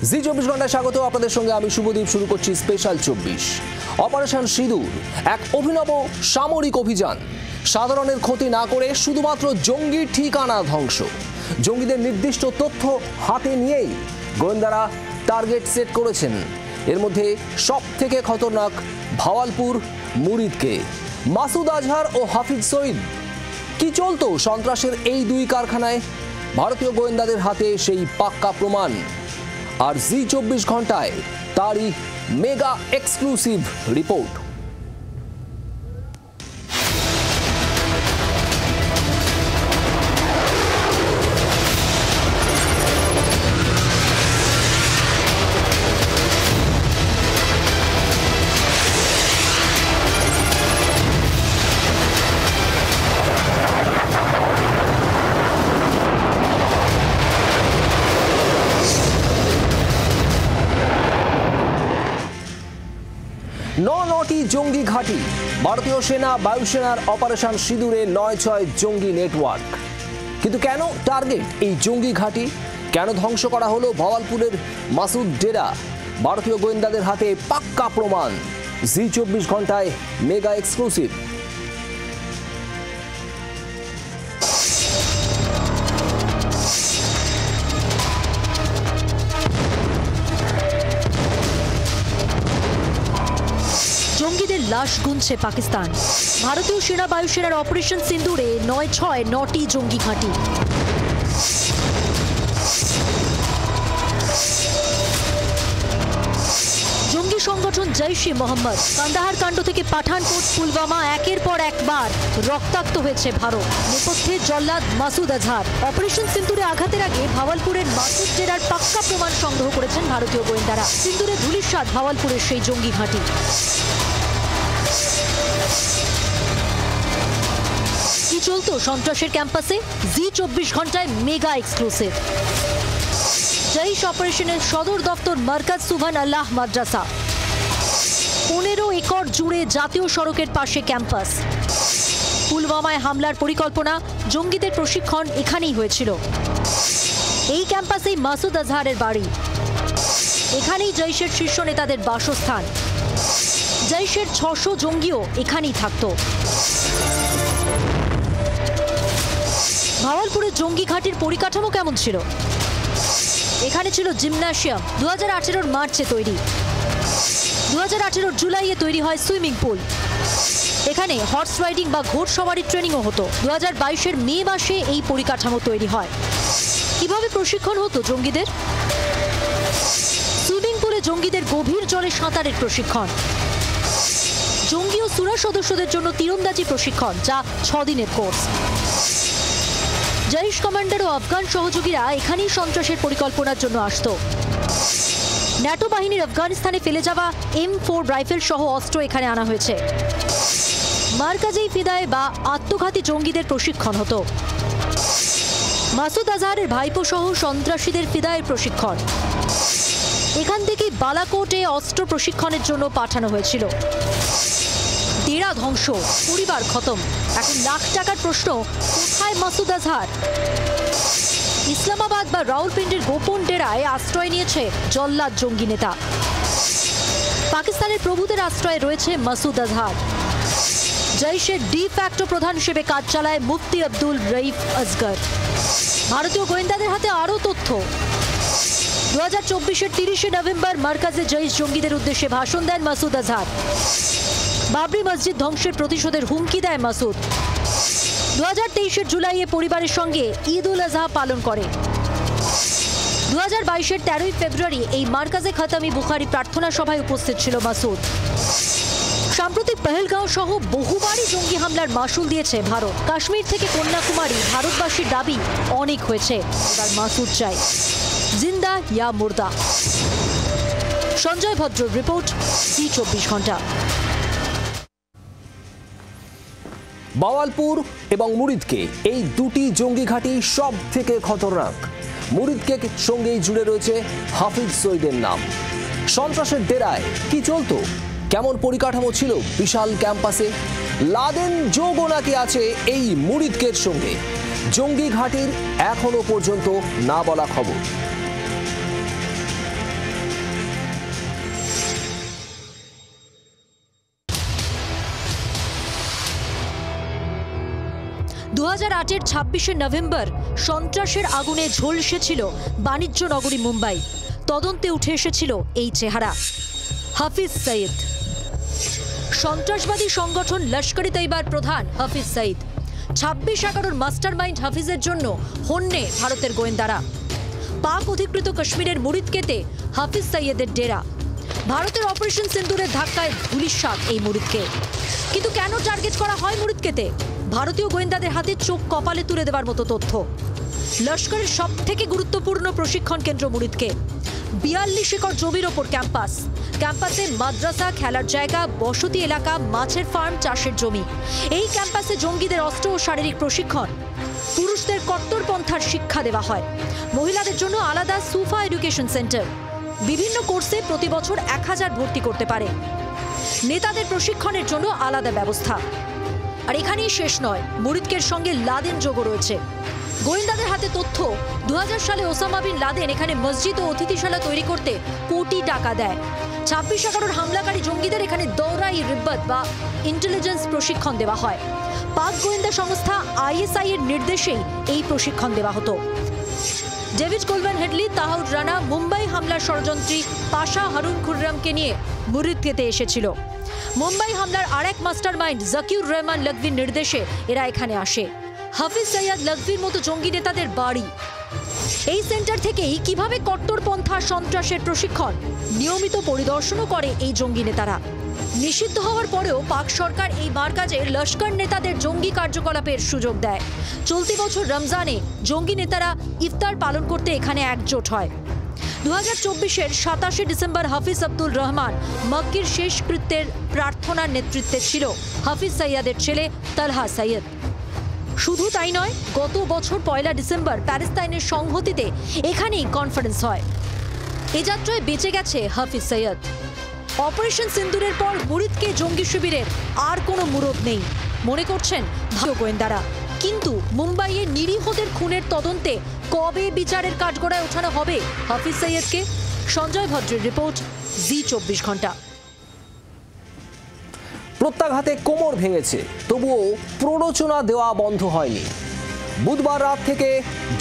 জি 24 ঘন্টায় স্বাগত আপনাদের সঙ্গে আমি শুভদীপ। শুরু করছি স্পেশাল 24। অপারেশন সিঁদুর এক অভিনব সামরিক অভিযান, সাধারণের ক্ষতি না করে শুধুমাত্র জঙ্গির ঠিকানা ধ্বংস। জঙ্গিদের নির্দিষ্ট তথ্য হাতে নিয়েই গোয়েন্দারা টার্গেট সেট করেছেন। এর মধ্যে সব থেকে খতরনাক ভাওয়ালপুর মুরিদকে। মাসুদ আজহার ও হাফিজ সঈদ। কি চলতো সন্ত্রাসের এই দুই কারখানায়? ভারতীয় গোয়েন্দাদের হাতে সেই পাক্কা প্রমাণ। আর জি 24 ঘন্টায় তারই মেগা এক্সক্লুসিভ রিপোর্ট। নটি জঙ্গি ঘাঁটি। ভারতীয় সেনা বায়ুসেনার অপারেশন সিঁদুরে ৯/৬ জঙ্গি নেটওয়ার্ক। কিন্তু কেন টার্গেট এই জঙ্গি ঘাঁটি? কেন ধ্বংস করা হলো ভাওয়ালপুরের মাসুদ ডেরা? ভারতীয় গোয়েন্দাদের হাতে পাক্কা প্রমাণ। জি 24 ঘন্টায় মেগা এক্সক্লুসিভ। জঙ্গিদের লাশ গুনছে পাকিস্তান। ভারতীয় সেনা বায়ুসেনার অপারেশন সিন্দুরে ৯/৬ জঙ্গি ঘাঁটি। জঙ্গি সংগঠন জৈশ-ই মোহাম্মদ। কান্দাহার কাণ্ড থেকে পাঠানকোট, পুলওয়ামা একের পর একবার রক্তাক্ত হয়েছে ভারত। নেপথ্যে জল্লাদ মাসুদ আজহার। অপারেশন সিন্দুরে আঘাতের আগে ভাওয়ালপুরের মাসুদ ডেরার পাক্কা প্রমাণ সংগ্রহ করেছেন ভারতীয় গোয়েন্দারা। সিন্দুরে ধূলিসাৎ ভাওয়ালপুরের সেই জঙ্গি ঘাঁটি। কি চলতো সন্ত্রাসের ক্যাম্পাসে? জি 24 ঘন্টায় মেগা এক্সক্লুসিভ। জৈশ অপারেশনের সদর দপ্তর মার্কাজ সুবহান আল্লাহ মাদ্রাসা। 15 একর জুড়ে জাতীয় সড়কের পাশে ক্যাম্পাস। পুলওয়ামায় হামলার পরিকল্পনা, জঙ্গিদের প্রশিক্ষণ এখানেই হয়েছিল। এই ক্যাম্পাসেই মাসুদ আজহারের বাড়ি। এখানেই জৈশের শীর্ষ নেতাদের বাসস্থান। জৈশের 600 জঙ্গিও এখানেই থাকতো। ভাওয়ালপুরের জঙ্গি ঘাঁটির পরিকাঠামো কেমন ছিল? এখানে ছিল জিমন্যাসিয়াম, 2018 মার্চে তৈরি। 2018 জুলাইয়ে তৈরি হয় সুইমিং পুল। এখানে হর্স রাইডিং বা ঘোড়সওয়ারির ট্রেনিংও হতো। 2022 মে মাসে এই পরিকাঠামো তৈরি হয়। কিভাবে প্রশিক্ষণ হতো জঙ্গিদের? সুইমিং পুলে জঙ্গিদের গভীর জলে সাঁতারের প্রশিক্ষণ। জঙ্গি ও সুরা সদস্যদের জন্য তীরন্দাজি প্রশিক্ষণ, যা 6 দিনের কোর্স। জৈশ কমান্ডার ও আফগান সহযোগীরা এখানেই সন্ত্রাসের পরিকল্পনার জন্য আসত। ন্যাটো বাহিনীর আফগানিস্তানে ফেলে যাওয়া M4 রাইফেল সহ অস্ত্র এখানে আনা হয়েছে। মার্কাজেই ফিদায় বা আত্মঘাতী জঙ্গিদের প্রশিক্ষণ হতো। মাসুদ আজহারের ভাইপো সহ সন্ত্রাসীদের ফিদায়ের প্রশিক্ষণ। এখান থেকেই বালাকোটে অস্ত্র প্রশিক্ষণের জন্য পাঠানো হয়েছিল। ডেরা ধ্বংস, পরিবার খতম। এখন লাখ টাকার প্রশ্ন, কোথায় মাসুদ আজহার? ইসলামাবাদ বা রাওয়ালপিন্ডির গোপন ডেরায় আশ্রয় নিয়েছে জল্লাদ জঙ্গি নেতা। পাকিস্তানের প্রভুদের আশ্রয়ে রয়েছে মাসুদ আজহার। জৈশের ডি ফ্যাক্টো প্রধান হিসেবে কাজ চালায় মুফতি আব্দুল রঈফ আসগর। ভারতীয় গোয়েন্দাদের হাতে আরও তথ্য। 2024 30 নভেম্বর মার্কাজে জৈশ জঙ্গিদের উদ্দেশ্যে ভাষণ দেন মাসুদ আজহার। বাবরি মসজিদ ধ্বংসের প্রতিশোধের হুমকি দেয় মাসুদ। 2023 জুলাইয়ে পরিবারের সঙ্গে ঈদ উল আজহা পালন করে। 2022 13 ফেব্রুয়ারি এই মার্কাজে খতামি বুখারি প্রার্থনা সভায় উপস্থিত ছিল মাসুদ। সাম্প্রতিক পহেলগাঁও সহ বহুবারই জঙ্গি হামলার মাসুল দিয়েছে ভারত। কাশ্মীর থেকে কন্যাকুমারী ভারতবাসীর দাবি অনেক হয়েছে, এবার মাসুদ চাই, জিন্দা ইয়া মুর্দা। সঞ্জয় ভদ্র রিপোর্ট, জি 24 ঘন্টা। ভাওয়ালপুর এবং মুরিদকে, এই দুটি জঙ্গি ঘাঁটি সব থেকে খতরনাক। মুরিদকে সঙ্গেই জুড়ে রয়েছে হাফিজ সঈদের নাম। সন্ত্রাসের ডেরায় কি চলতো? কেমন পরিকাঠামো ছিল বিশাল ক্যাম্পাসে? লাদেন যোগও নাকি আছে এই মুরিদকের সঙ্গে? জঙ্গি ঘাঁটির এখনো পর্যন্ত না বলা খবর। 2008-এর 26শে নভেম্বর সন্ত্রাসের আগুনে ঝলসেছিল বাণিজ্য নগরী মুম্বাই। তদন্তে উঠে এসেছিল এই চেহারা, হাফিজ সঈদ। সন্ত্রাসবাদী সংগঠন লস্কর-ই-তৈবার প্রধান হাফিজ সঈদ। 26/11-র মাস্টারমাইন্ড হাফিজের জন্য হন্যে ভারতের গোয়েন্দারা। পাক অধিকৃত কাশ্মীরের মুরিদকেতে হাফিজ সঈদের ডেরা। ভারতের অপারেশন সিন্দুরের ধাক্কায় ধূলিসাৎ এই মুরিদকে। কিন্তু কেন টার্গেট করা হয় মুরিদকেতে? ভারতীয় গোয়েন্দাদের হাতে চোখ কপালে তুলে দেওয়ার মতো তথ্য। লস্করের সবথেকে গুরুত্বপূর্ণ প্রশিক্ষণ কেন্দ্র মুরিদকে। 42 একর জমির ওপর ক্যাম্পাস। ক্যাম্পাসে মাদ্রাসা, খেলার জায়গা, বসতি এলাকা, মাছের ফার্ম, চাষের জমি। এই ক্যাম্পাসে জঙ্গিদের অস্ত্র ও শারীরিক প্রশিক্ষণ। পুরুষদের কট্টরপন্থার শিক্ষা দেওয়া হয়। মহিলাদের জন্য আলাদা সুফা এডুকেশন সেন্টার। বিভিন্ন কোর্সে প্রতি বছর 1000 ভর্তি করতে পারে। নেতাদের প্রশিক্ষণের জন্য আলাদা ব্যবস্থা। আর এখানেই শেষ নয়, মুরিদকের সঙ্গে লাদেন যোগও রয়েছে। গোয়েন্দাদের হাতে তথ্য, 2000 সালে ওসামা বিন লাদেন এখানে মসজিদ ও অতিথিশালা তৈরি করতে কোটি টাকা দেয়। 26/11-র হামলাকারী জঙ্গিদের এখানে দৌরা-ই-রিব্বত বা ইন্টেলিজেন্স প্রশিক্ষণ দেওয়া হয়। পাক গোয়েন্দা সংস্থা ISI এর নির্দেশেই এই প্রশিক্ষণ দেওয়া হতো। David Coleman Headley, Tahawwur Rana Mumbai হামলার ষড়যন্ত্রী পাশা হারুন খুররামকে নিয়ে মুরিদকেতে এসেছিল। মুম্বাই হামলার আরেক মাস্টারমাইন্ড জাকিউর রহমান লখভির নির্দেশে এরা এখানে আসে। হাফিজ সঈদ লখভির মতো জঙ্গি নেতাদের বাড়ি। এই সেন্টার থেকেই কিভাবে কট্টরপন্থা সন্ত্রাসের প্রশিক্ষণ নিয়মিত পরিদর্শনও করে এই জঙ্গি নেতারা। নিষিদ্ধ হওয়ার পরেও পাক সরকার এই মারকাজে লস্কর নেতাদের জঙ্গি কার্যকলাপের সুযোগ দেয়। চলতি বছর রমজানে জঙ্গি নেতারা ইফতার পালন করতে এখানে একজোট হয়। 2024-এর 27শে ডিসেম্বর হাফিজ আব্দুল রহমান মক্কির শেষকৃত্যের প্রার্থনার নেতৃত্বে ছিল হাফিজ সঈদের ছেলে তালহা সঈদ। শুধু তাই নয়, গত বছর 1 ডিসেম্বর প্যালেস্তাইনের সংহতিতে এখানেই কনফারেন্স হয়। এ যাত্রায় বেঁচে গেছে হাফিজ সঈদ। অপারেশন সিন্দুরের পর মুরিদকে জঙ্গি শিবিরের আর কোনো মুরদ নেই মনে করছেন ভারতীয় গোয়েন্দারা। কিন্তু মুম্বাইয়ে নিরীহদের খুনের তদন্তে কবে বিচারের কাঠগড়ায় ওঠানো হবে হাফিজ সঈদকে? সঞ্জয় ভদ্রের রিপোর্ট, জি24 ঘন্টা। প্রত্যাঘাতে কোমর ভেঙেছে, তবুও প্ররোচনা দেওয়া বন্ধ হয়নি। বুধবার রাত থেকে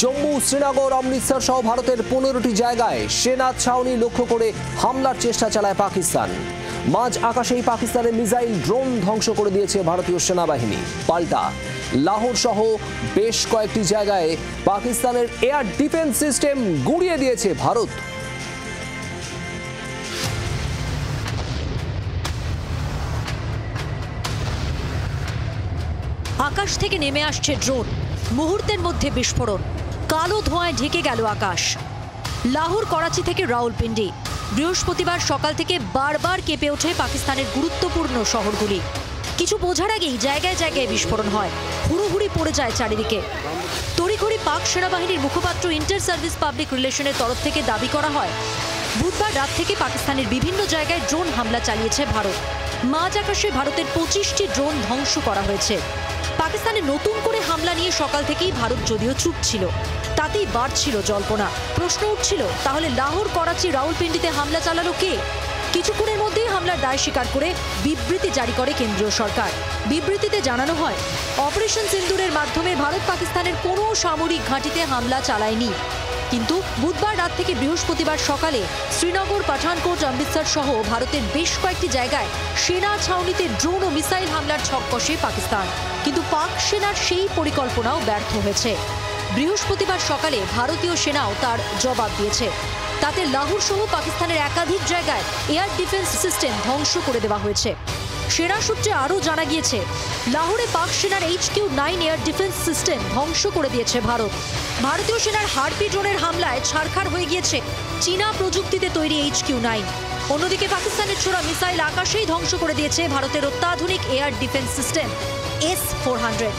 জম্মু, শ্রীনগর, অমৃতসর সহ ভারতের 15টি জায়গায় সেনা ছাউনি লক্ষ্য করে হামলার চেষ্টা চালায় পাকিস্তান। মাঝ আকাশেই পাকিস্তানের মিসাইল, ড্রোন ধ্বংস করে দিয়েছে ভারতীয় সেনাবাহিনী। পাল্টা লাহোর সহ বেশ কয়েকটি জায়গায় পাকিস্তানের এয়ার ডিফেন্স সিস্টেম গুঁড়িয়ে দিয়েছে ভারত। আকাশ থেকে নেমে আসছে ড্রোন, মুহূর্তের মধ্যে বিস্ফোরণ, কালো ধোঁয়ায় ঢেকে গেল আকাশ। লাহোর, করাচি থেকে রাওয়ালপিন্ডি, বৃহস্পতিবার সকাল থেকে বারবার কেঁপে ওঠে পাকিস্তানের গুরুত্বপূর্ণ শহরগুলি। কিছু বোঝার আগেই জায়গায় জায়গায় বিস্ফোরণ হয়, হুড়োহুড়ি পড়ে যায় চারিদিকে। তড়িঘড়ি পাক সেনাবাহিনীর মুখপাত্র ইন্টার সার্ভিস পাবলিক রিলেশনের তরফ থেকে দাবি করা হয়, বুধবার রাত থেকে পাকিস্তানের বিভিন্ন জায়গায় ড্রোন হামলা চালিয়েছে ভারত। মাঝ আকাশে ভারতের 25টি ড্রোন ধ্বংস করা হয়েছে। পাকিস্তানে নতুন করে হামলা নিয়ে সকাল থেকেই ভারত যদিও চুপ ছিল, তাতেই বাড়ছিল জল্পনা। প্রশ্ন উঠছিল, তাহলে লাহোর, করাচি, রাওয়ালপিন্ডিতে হামলা চালালো কে? কিছুক্ষণের মধ্যেই হামলার দায় স্বীকার করে বিবৃতি জারি করে কেন্দ্রীয় সরকার। বিবৃতিতে জানানো হয়, অপারেশন সিন্দুরের মাধ্যমে ভারত পাকিস্তানের কোনো সামরিক ঘাঁটিতে হামলা চালায়নি। কিন্তু বুধবার রাত থেকে বৃহস্পতিবার সকালে শ্রীনগর, পাঠানকোট, অমৃতসর সহ ভারতের বেশ কয়েকটি জায়গায় সেনা ছাউনিতে ড্রোন ও মিসাইল হামলার ছক কষে পাকিস্তান। কিন্তু পাক সেনার সেই পরিকল্পনাও ব্যর্থ হয়েছে। বৃহস্পতিবার সকালে ভারতীয় সেনাও তার জবাব দিয়েছে। তাতে লাহোর সহ পাকিস্তানের একাধিক জায়গায় এয়ার ডিফেন্স সিস্টেম ধ্বংস করে দেওয়া হয়েছে। সেনা সূত্রে আরও জানা গিয়েছে, লাহোরে পাক সেনার HQ-9 এয়ার ডিফেন্স সিস্টেম ধ্বংস করে দিয়েছে ভারত। ভারতীয় সেনার হারপি ড্রোনের হামলায় ছারখার হয়ে গিয়েছে চীনা প্রযুক্তিতে তৈরি HQ-9। অন্যদিকে পাকিস্তানের ছোড়া মিসাইল আকাশেই ধ্বংস করে দিয়েছে ভারতের অত্যাধুনিক এয়ার ডিফেন্স সিস্টেম S-400।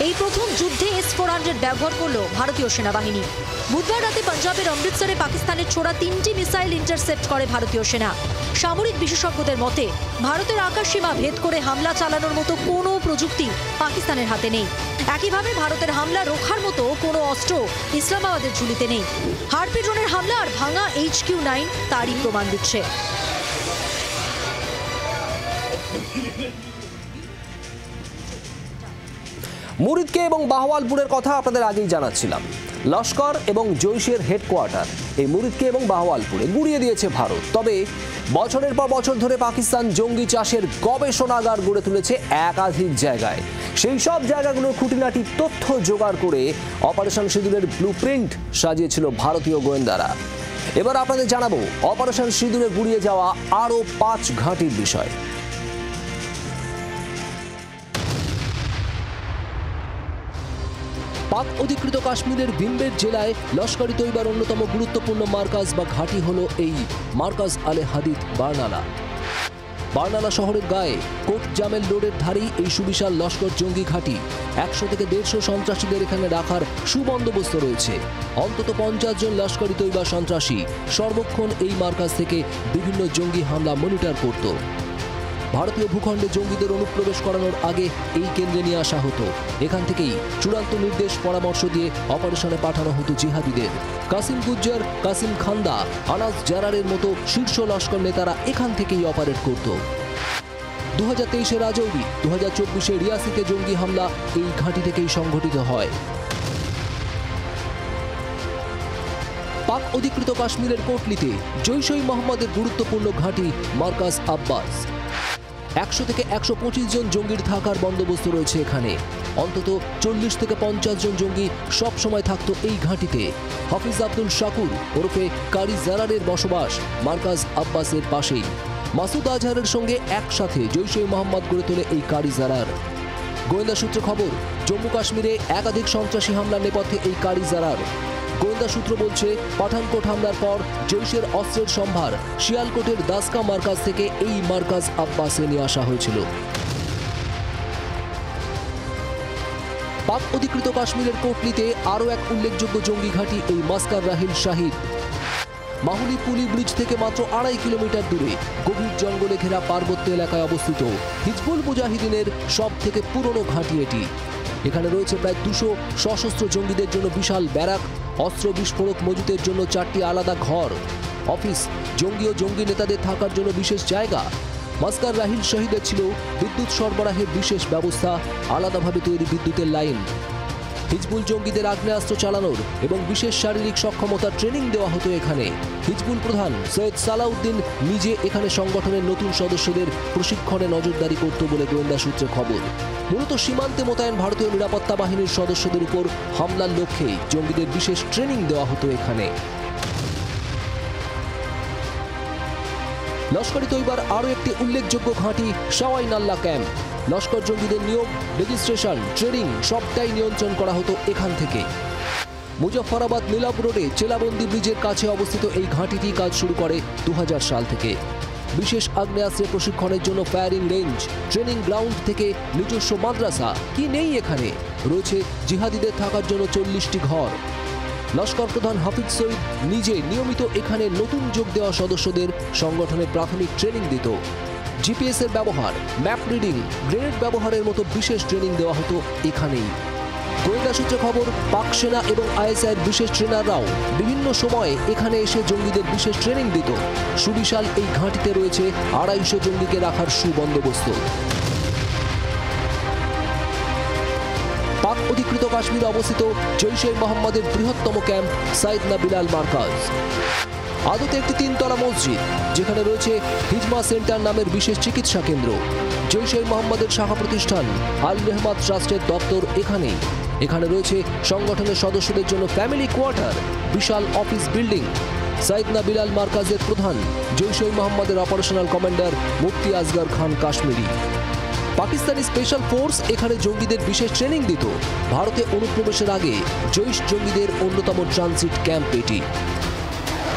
এই প্রথম যুদ্ধে S-400 ব্যবহার করল ভারতীয় সেনাবাহিনী। বুধবার রাতে পাঞ্জাবের অমৃতসরে পাকিস্তানের ছোড়া 3টি মিসাইল ইন্টারসেপ্ট করে ভারতীয় সেনা। সামরিক বিশেষজ্ঞদের মতে, ভারতের আকাশ সীমা ভেদ করে হামলা চালানোর মতো কোনো প্রযুক্তি পাকিস্তানের হাতে নেই। একইভাবে ভারতের হামলা রোখার মতো কোনো অস্ত্র ইসলামাবাদের ঝুলিতে নেই। হারপি ড্রোনের হামলা আর ভাঙা HQ-9 তারই প্রমাণ দিচ্ছে। মুরিদকে এবং বাহওয়ালপুরের কথা আপনাদের আগেই জানাচ্ছিলাম। লস্কর এবং জৈশের হেডকোয়ার্টার এই মুরিদকে এবং বাহওয়ালপুরে গুড়িয়ে দিয়েছে ভারত। তবে বছরের পর বছর ধরে পাকিস্তান জঙ্গি চাষের গবেষণাগার গড়ে তুলেছে একাধিক জায়গায়। সেই সব জায়গাগুলোর খুঁটিনাটি তথ্য জোগাড় করে অপারেশন সিঁদুরের ব্লুপ্রিন্ট সাজিয়েছিল ভারতীয় গোয়েন্দারা। এবার আপনাদের জানাবো অপারেশন সিঁদুরে গুড়িয়ে যাওয়া আরও 5 ঘাঁটির বিষয়। পাক অধিকৃত কাশ্মীরের ভিমবেট জেলায় লস্কর-ই তৈবার অন্যতম গুরুত্বপূর্ণ মার্কাজ বা ঘাঁটি হলো এই মার্কাজ আলে হাদিদ বার্নালা। বার্নালা শহরের গায়ে কোট জামেল রোডের ধারেই এই সুবিশাল লস্কর জঙ্গি ঘাঁটি। 100 থেকে 150 সন্ত্রাসীদের এখানে রাখার সুবন্দোবস্ত রয়েছে। অন্তত 50 জন লস্কর-ই তৈবা সন্ত্রাসী সর্বক্ষণ এই মার্কাজ থেকে বিভিন্ন জঙ্গি হামলা মনিটর করত। ভারতীয় ভূখণ্ডে জঙ্গিদের অনুপ্রবেশ করানোর আগে এই কেন্দ্রে নিয়ে আসা হতো। এখান থেকেই চূড়ান্ত নির্দেশ পরামর্শ দিয়ে অপারেশনে পাঠানো হতো জিহাদিদের। কাসিম গুজ্জার, কাসিম খান্দা, আনাস জারারের মতো শীর্ষ লস্কর নেতারা এখান থেকেই অপারেট করত। 2023-এ রাজৌরি, 2024-এ রিয়াসিতে জঙ্গি হামলা এই ঘাঁটি থেকেই সংঘটিত হয়। পাক অধিকৃত কাশ্মীরের কোটলিতে জৈশ-ই-মোহাম্মদের গুরুত্বপূর্ণ ঘাঁটি মার্কাজ আব্বাস। 100 থেকে 125 জন জঙ্গির থাকার বন্দোবস্ত রয়েছে এখানে। অন্তত 40 থেকে 50 জন জঙ্গি সব সময় থাকতো এই ঘাঁটিতে। হাফিজ আব্দুল শাকুর ওরফে কারি জারারের বসবাস মার্কাজ আব্বাসের পাশেই। মাসুদ আজহারের সঙ্গে একসাথে জৈশ-ই-মোহাম্মদ গড়ে তোলে এই কারি জারার। গোয়েন্দা সূত্রে খবর, জম্মু কাশ্মীরে একাধিক সন্ত্রাসী হামলার নেপথ্যে এই কারি জারার। গোয়েন্দা সূত্র বলছে, পাঠানকোট হামলার পর জৈশের অস্ত্রের সম্ভার শিয়ালকোটের দাসকা মার্কাজ থেকে এই মার্কাজ আব্বাসে নিয়ে আসা হয়েছিল। পাক অধিকৃত কাশ্মীরের কোটলিতে আরও এক উল্লেখযোগ্য জঙ্গি ঘাঁটি এই মাস্কার রাহিল শাহিদ। মাহুলি পুলি ব্রিজ থেকে মাত্র 2.5 কিলোমিটার দূরে গভীর জঙ্গলে ঘেরা পার্বত্য এলাকায় অবস্থিত হিজবুল মুজাহিদিনের সব থেকে পুরনো ঘাঁটি এটি। এখানে রয়েছে প্রায় 200 সশস্ত্র জঙ্গিদের জন্য বিশাল ব্যারাক, অস্ত্র বিস্ফোরক মজুতের জন্য 4টি আলাদা ঘর, অফিস, জঙ্গি ও জঙ্গি নেতাদের থাকার জন্য বিশেষ জায়গা। মাস্কার রাহিল শহীদের ছিল বিদ্যুৎ সরবরাহের বিশেষ ব্যবস্থা, আলাদাভাবে তৈরি বিদ্যুতের লাইন। হিজবুল জঙ্গিদের আগ্নেয়াস্ত্র চালানোর এবং বিশেষ শারীরিক সক্ষমতার ট্রেনিং দেওয়া হতো এখানে। হিজবুল প্রধান সৈয়দ সালাউদ্দিন নিজে এখানে সংগঠনের নতুন সদস্যদের প্রশিক্ষণে নজরদারি করত বলে গোয়েন্দা সূত্রে খবর। মূলত সীমান্তে মোতায়েন ভারতীয় নিরাপত্তা বাহিনীর সদস্যদের উপর হামলার লক্ষ্যেই জঙ্গিদের বিশেষ ট্রেনিং দেওয়া হতো এখানে। লস্কর-ই তৈবার আরও একটি উল্লেখযোগ্য ঘাঁটি শাওয়াইন আল্লাহ ক্যাম্প। লস্কর জঙ্গিদের নিয়োগ, রেজিস্ট্রেশন, ট্রেনিং সবটাই নিয়ন্ত্রণ করা হতো এখান থেকে। মুজফ্ফরাবাদ নীলাব রোডে চেলাবন্দি ব্রিজের কাছে অবস্থিত এই ঘাঁটিটি কাজ শুরু করে 2000 সাল থেকে। বিশেষ আগ্নেয়াস্ত্রের প্রশিক্ষণের জন্য ফায়ারিং রেঞ্জ, ট্রেনিং গ্রাউন্ড থেকে নিজস্ব মাদ্রাসা কি নেই এখানে। রয়েছে জিহাদিদের থাকার জন্য 40টি ঘর। লস্কর প্রধান হাফিজ সঈদ নিজে নিয়মিত এখানে নতুন যোগ দেওয়া সদস্যদের সংগঠনের প্রাথমিক ট্রেনিং দিত। জিপিএস এর ব্যবহার, ম্যাপ রিডিং, গ্রেনেড ব্যবহারের মতো বিশেষ ট্রেনিং দেওয়া হতো এখানেই। গোয়েন্দা সূত্রে খবর, পাক সেনা এবং আইএসআইয়ের বিশেষ ট্রেনাররাও বিভিন্ন সময়ে এখানে এসে জঙ্গিদের বিশেষ ট্রেনিং দিত। সুবিশাল এই ঘাঁটিতে রয়েছে 250 জঙ্গিকে রাখার সুবন্দোবস্ত। পাক অধিকৃত কাশ্মীরে অবস্থিত জৈশ-ই-মোহাম্মদের বৃহত্তম ক্যাম্প সাইদনা বিলাল মার্কাজ। আদতে একটি 3তলা মসজিদ, যেখানে রয়েছে হিজমা সেন্টার নামের বিশেষ চিকিৎসা কেন্দ্র। জৈশ-ই-মোহাম্মদের শাখা প্রতিষ্ঠান আল রেহমাত ট্রাস্টের দপ্তর এখানেই। এখানে রয়েছে সংগঠনের সদস্যদের জন্য ফ্যামিলি কোয়ার্টার, বিশাল অফিস বিল্ডিং। সাইদনা বিলাল মার্কাজের প্রধান জৈশ-ই-মোহাম্মদের অপারেশনাল কমান্ডার মুফতি আসগর খান কাশ্মীরি। পাকিস্তানি স্পেশাল ফোর্স এখানে জঙ্গিদের বিশেষ ট্রেনিং দিত। ভারতে অনুপ্রবেশের আগে জৈশ জঙ্গিদের অন্যতম ট্রানজিট ক্যাম্প এটি।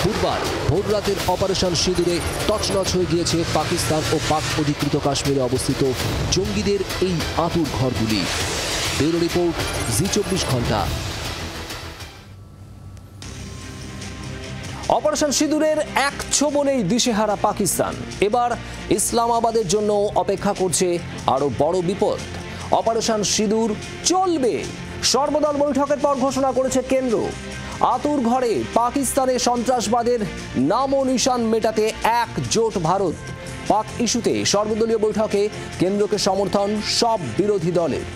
বুধবার ভোররাতের অপারেশন সিঁদুরে তছনছ হয়ে গিয়েছে পাকিস্তান ও পাক অধিকৃত কাশ্মীরে অবস্থিত জঙ্গিদের এই আঁতুড় ঘরগুলি। ব্যুরো রিপোর্ট, জি24 ঘন্টা। অপারেশন সিঁদুরের এক ছোবলেই দিশেহারা পাকিস্তান। এবার ইসলামাবাদের জন্য অপেক্ষা করছে আরো বড় বিপদ। অপারেশন সিঁদুর চলবে, সর্বদল বৈঠকের পর ঘোষণা করেছে কেন্দ্র। আতুর ঘরে পাকিস্তানে সন্ত্রাসবাদের নাম ও নিশান মেটাতে একজোট ভারত। পাক ইস্যুতে সর্বদলীয় বৈঠকে কেন্দ্রকে সমর্থন সব বিরোধী দলের।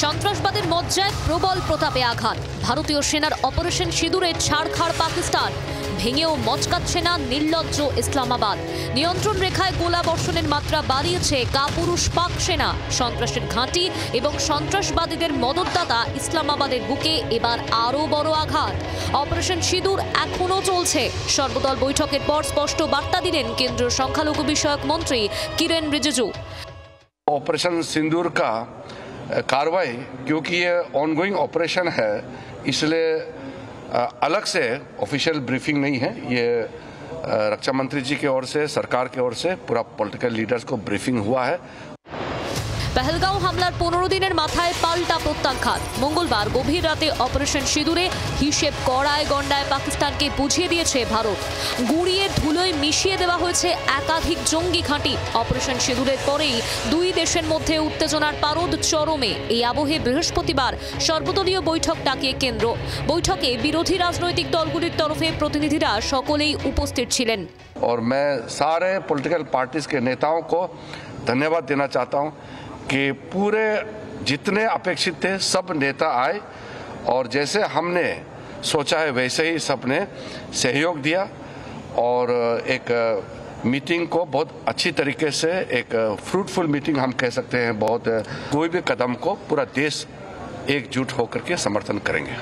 সন্ত্রাসবাদের মজ্জায় প্রবল প্রতাপে আঘাত। ভারতীয় সেনার অপারেশন সিঁদুরে ছাড়খাড় পাকিস্তান। ভেঙেও মচকাচ্ছে না নির্লজ্জ ইসলামাবাদ। নিয়ন্ত্রণ রেখায় গোলা বর্ষণের মাত্রা বাড়িয়েছে কাপুরুষ পাক সেনা। সন্ত্রাসের ঘাঁটি এবং সন্ত্রাসবাদীদের মদতদাতা ইসলামাবাদের বুকে এবার আরও বড় আঘাত। অপারেশন সিঁদুর এখনও চলছে। সর্বদল বৈঠকের পর স্পষ্ট বার্তা দিলেন কেন্দ্রীয় সংখ্যালঘু বিষয়ক মন্ত্রী কিরেন রিজিজু। ऑपरेशन सिंदूर का कार्रवाई क्योंकि ये ऑनगोइंग ऑपरेशन है, इसलिए अलग से ऑफिशियल ब्रीफिंग नहीं है। ये रक्षा मंत्री जी की ओर से, सरकार की ओर से पूरा पॉलिटिकल लीडर्स को ब्रीफिंग हुआ है। পহেলগাঁও হামলার 15 দিনের মাথায় পাল্টা প্রত্যাঘাত। মঙ্গলবার গভীর রাতে অপারেশন সিঁদুরে হিসেব কড়ায় গন্ডায় পাকিস্তানকে বুঝিয়ে দিয়েছে ভারত। গুঁড়িয়ে ধুলোয় মিশিয়ে দেওয়া হয়েছে একাধিক জঙ্গি ঘাঁটি। অপারেশন সিঁদুরের পরেই দুই দেশের মধ্যে উত্তেজনার পারদ চরমে। এই আবহে বৃহস্পতিবার সর্বদলীয় বৈঠক ডাকিয়ে কেন্দ্র। বৈঠকে বিরোধী রাজনৈতিক দলগুলির তরফে প্রতিনিধিরা সকলেই উপস্থিত ছিলেন। और मैं सारे पॉलिटिकल पार्टीज के नेताओं को धन्यवाद देना चाहता हूं कि पूरे जितने अपेक्षित थे सब नेता आए और जैसे हमने सोचा है वैसे ही सबने सहयोग दिया और एक मीटिंग को बहुत अच्छी तरीके से एक फ्रूटफुल मीटिंग हम कह सकते हैं। बहुत कोई भी कदम को पूरा देश एकजुट होकर के समर्थन करेंगे।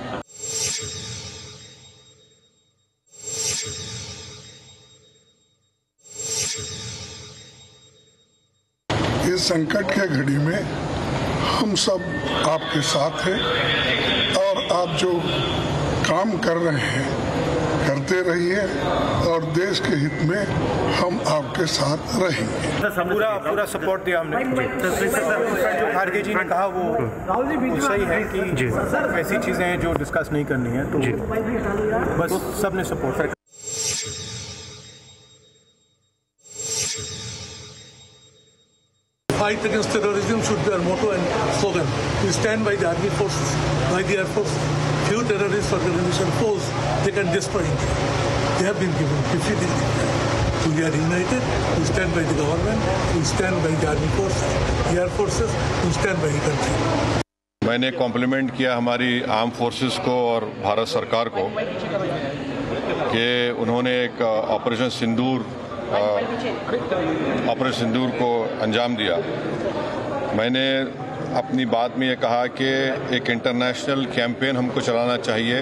इस संकट के घड़ी में हम सब आपके साथ हैं और आप जो काम कर रहे हैं करते रहिए और देश के हित में हम आपके साथ रहेंगे। पूरा सपोर्ट दिया हमने। जो खारगे जी ने कहा वो सही है कि ऐसी चीजें हैं जो डिस्कस नहीं करनी है, तो बस सबने support. Fight against terrorism should be our motto and slogan. We stand by the army forces, by the air force. Few terrorists or terrorist foes, they can destroy India. They have been given defeat in India. So we are united. We stand by the government. We stand by the army forces, the air forces. We stand by the country. मैंने complement किया हमारी arm forces को और भारत सरकार को कि उन्होंने एक ऑपरेशन सिंदूर को अंजाम दिया। मैंने अपनी बात में ये कहा कि एक इंटरनेशनल कैंपेन हमको चलाना चाहिए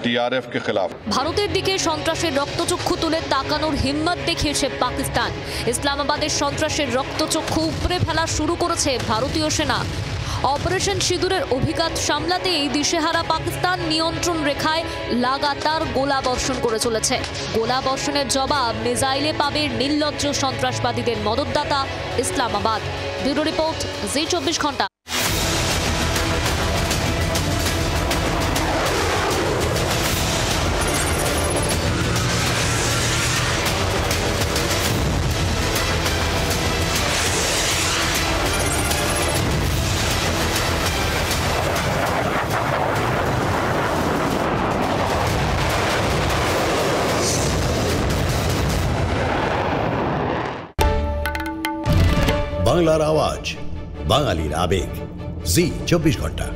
টিআরএফ के खिलाफ। ভারতের দিকে সন্ত্রাসের রক্তচক্ষু তুলে তাকানোর হিম্মত দেখিয়েছে পাকিস্তান। ইসলামাবাদের সন্ত্রাসের রক্তচক্ষু উপড়ে ফেলা শুরু করেছে ভারতীয় সেনা। অপারেশন সিঁদুরের অভিঘাত সামলাতে এই দিশেহারা পাকিস্তান নিয়ন্ত্রণ রেখায় লাগাতার গোলা বর্ষণ করে চলেছে। গোলা বর্ষণের জবাব মিসাইলে পাবে নির্লজ্জ সন্ত্রাসবাদীদের মদতদাতা ইসলামাবাদ। ব্যুরো রিপোর্ট, জি 24 ঘন্টা। বাংলার আওয়াজ, বাঙালির আবেগ, জি 24 ঘন্টা।